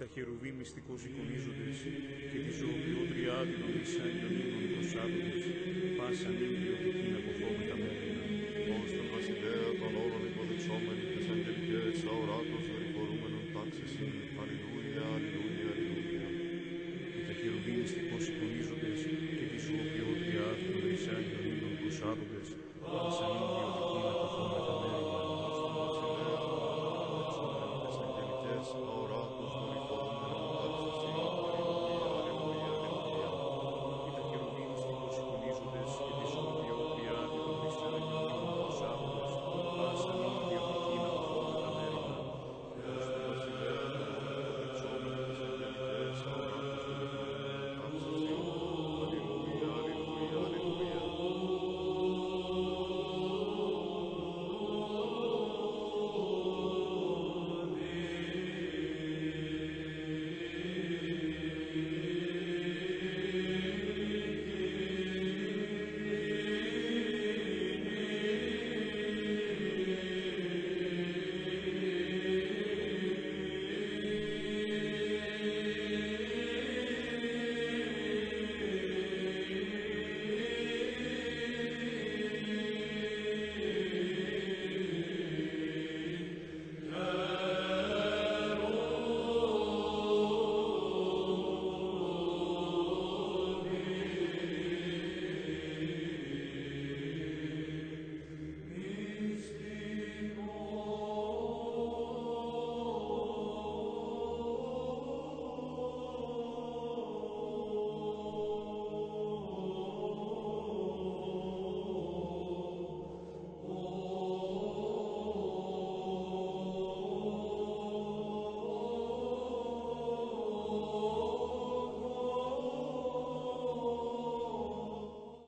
τα χερουβίμ μυστικώς εικονίζοντες και τη ζωοποιό τριάδη των Ισραηλιονίνων προσάδοντες, πάσα νύμη ποιοτικήν αποφώμετα μέρημνα. Ως τον βασιλέα των όλων υποδεξόμενοι τις αγγελικές αοράτος δορυφορούμενων τάξης είναι. Αλληλούια, αλληλούια, αλληλούια. Και τα χερουβίμ μυστικώς εικονίζοντες και τη ζωοποιό τριάδη των Ισραηλιονίνων προσάδοντες,